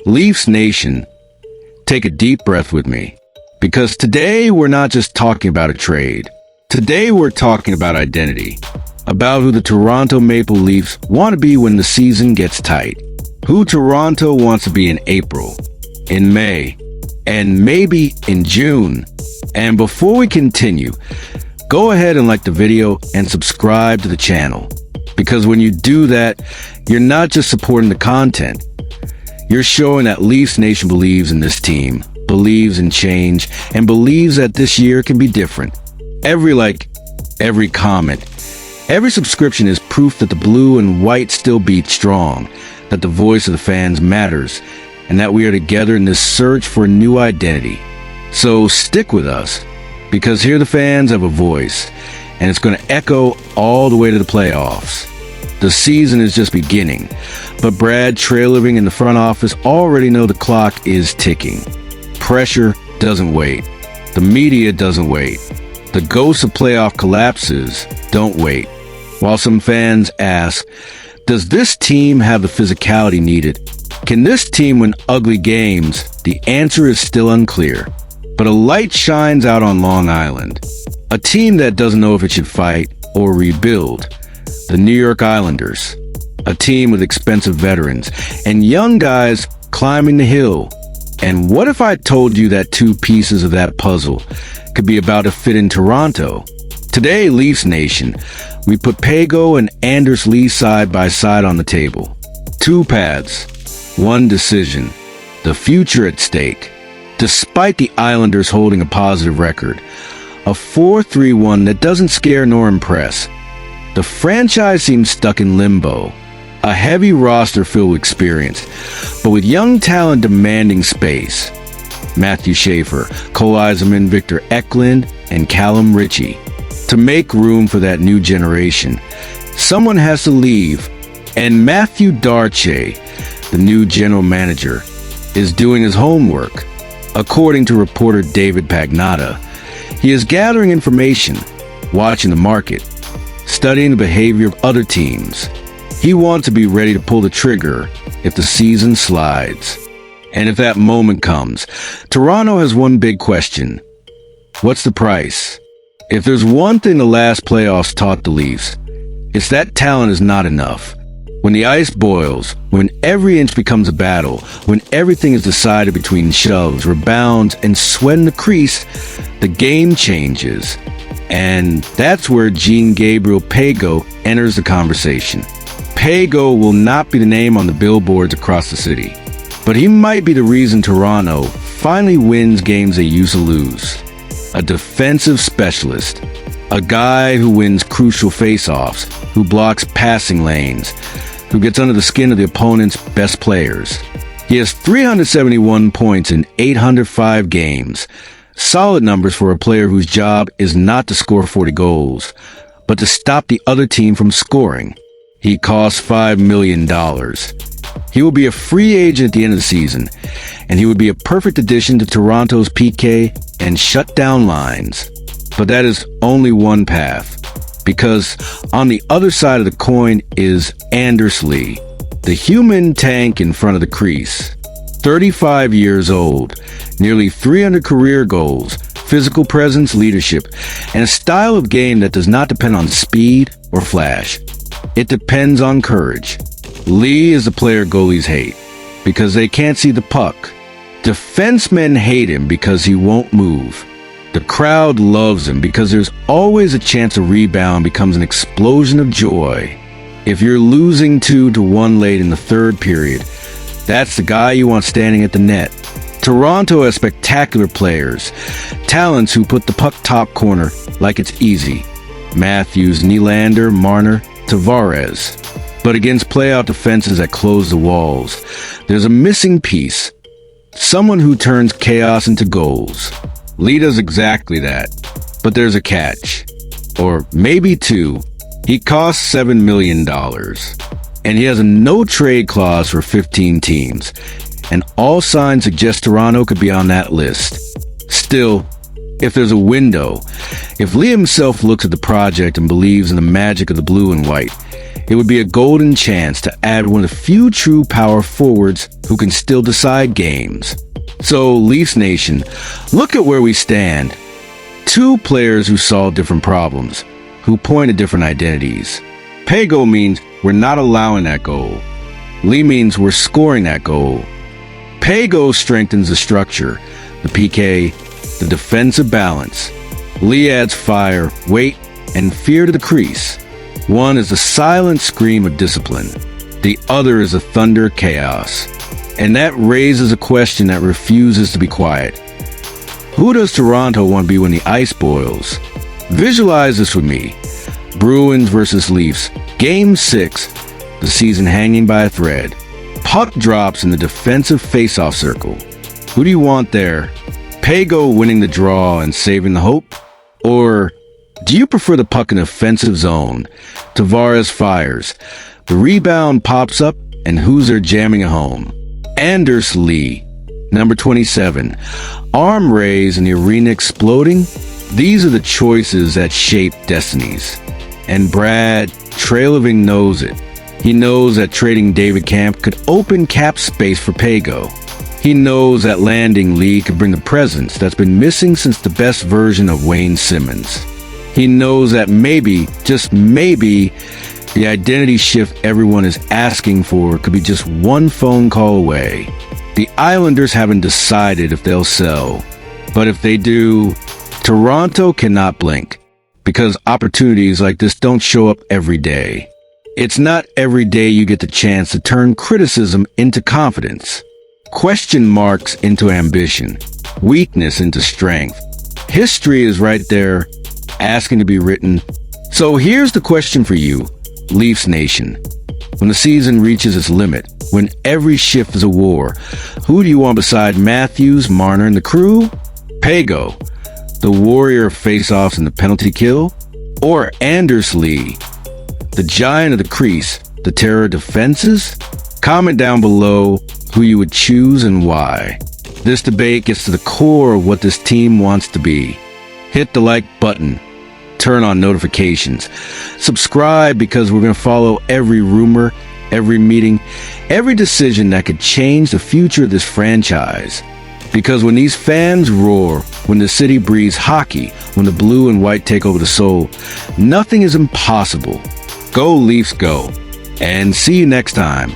Leafs Nation, take a deep breath with me, because today we're not just talking about a trade. Today we're talking about identity, about who the Toronto Maple Leafs want to be when the season gets tight, who Toronto wants to be in April, in May, and maybe in June. And before we continue, go ahead and like the video and subscribe to the channel, because when you do that, you're not just supporting the content, you're showing that Leafs Nation believes in this team, believes in change, and believes that this year can be different. Every like, every comment, every subscription is proof that the blue and white still beat strong, that the voice of the fans matters, and that we are together in this search for a new identity. So stick with us, because here the fans have a voice, and it's going to echo all the way to the playoffs. The season is just beginning, but Brad Trailerving in the front office already know the clock is ticking. Pressure doesn't wait. The media doesn't wait. The ghosts of playoff collapses don't wait. While some fans ask, does this team have the physicality needed? Can this team win ugly games? The answer is still unclear. But a light shines out on Long Island. A team that doesn't know if it should fight or rebuild. The New York Islanders. A team with expensive veterans and young guys climbing the hill. And what if I told you that two pieces of that puzzle could be about to fit in Toronto? Today, Leafs Nation, we put Pageau and Anders Lee side by side on the table. Two paths, one decision, the future at stake. Despite the Islanders holding a positive record, a 4-3-1 that doesn't scare nor impress, the franchise seems stuck in limbo. A heavy roster filled with experience, but with young talent demanding space. Matthew Schaefer, Cole Eiserman, Victor Eklund, and Callum Ritchie. To make room for that new generation, someone has to leave, and Matthew Darche, the new general manager, is doing his homework. According to reporter David Pagnotta, he is gathering information, watching the market, studying the behavior of other teams. He wants to be ready to pull the trigger if the season slides. And if that moment comes, Toronto has one big question. What's the price? If there's one thing the last playoffs taught the Leafs, it's that talent is not enough. When the ice boils, when every inch becomes a battle, when everything is decided between shoves, rebounds, and sweat in the crease, the game changes. And that's where Jean-Gabriel Pageau enters the conversation. Pageau will not be the name on the billboards across the city, but he might be the reason Toronto finally wins games they used to lose. A defensive specialist, a guy who wins crucial face-offs, who blocks passing lanes, who gets under the skin of the opponent's best players. He has 371 points in 805 games. Solid numbers for a player whose job is not to score 40 goals, but to stop the other team from scoring. He costs $5 million. He will be a free agent at the end of the season, and he would be a perfect addition to Toronto's PK and shutdown lines. But that is only one path, because on the other side of the coin is Anders Lee, the human tank in front of the crease. 35 years old, nearly 300 career goals, physical presence, leadership, and a style of game that does not depend on speed or flash. It depends on courage. Lee is the player goalies hate, because they can't see the puck. Defensemen hate him because he won't move. The crowd loves him because there's always a chance a rebound becomes an explosion of joy. If you're losing 2-1 late in the third period, that's the guy you want standing at the net. Toronto has spectacular players, talents who put the puck top corner like it's easy. Matthews, Nylander, Marner, Tavares. But against playoff defenses that close the walls, there's a missing piece. Someone who turns chaos into goals. Lee does exactly that. But there's a catch. Or maybe two. He costs $7 million. And he has a no-trade clause for 15 teams. And all signs suggest Toronto could be on that list. Still, if there's a window, if Lee himself looks at the project and believes in the magic of the blue and white, It would be a golden chance to add one of the few true power forwards who can still decide games. So, Leafs Nation, look at where we stand. Two players who solve different problems, who point at different identities. Pageau means we're not allowing that goal. Lee means we're scoring that goal. Pageau strengthens the structure, the PK, the defensive balance. Lee adds fire, weight, and fear to the crease. One is the silent scream of discipline. The other is the thunder of chaos. And that raises a question that refuses to be quiet. Who does Toronto want to be when the ice boils? Visualize this with me. Bruins versus Leafs. Game 6. The season hanging by a thread. Puck drops in the defensive face-off circle. Who do you want there? Pageau winning the draw and saving the hope? Or do you prefer the puck in the offensive zone? Tavares fires. The rebound pops up, and who's there jamming it home? Anders Lee, number 27. Arm raise and the arena exploding? These are the choices that shape destinies. And Brad Trailoving knows it. He knows that trading David Camp could open cap space for Pageau. He knows that landing Lee could bring the presence that's been missing since the best version of Wayne Simmons. He knows that maybe, just maybe, the identity shift everyone is asking for could be just one phone call away. The Islanders haven't decided if they'll sell. But if they do, Toronto cannot blink, because opportunities like this don't show up every day. It's not every day you get the chance to turn criticism into confidence, question marks into ambition, weakness into strength. History is right there, asking to be written. So here's the question for you, Leafs Nation. When the season reaches its limit, when every shift is a war, who do you want beside Matthews, Marner, and the crew? Pageau, the warrior of face-offs and the penalty kill? Or Anders Lee, the giant of the crease, the terror of defenses? Comment down below who you would choose and why. This debate gets to the core of what this team wants to be. Hit the like button. Turn on notifications. Subscribe, because we're going to follow every rumor, every meeting, every decision that could change the future of this franchise. Because when these fans roar, when the city breathes hockey, when the blue and white take over the soul, nothing is impossible. Go Leafs, go. And see you next time.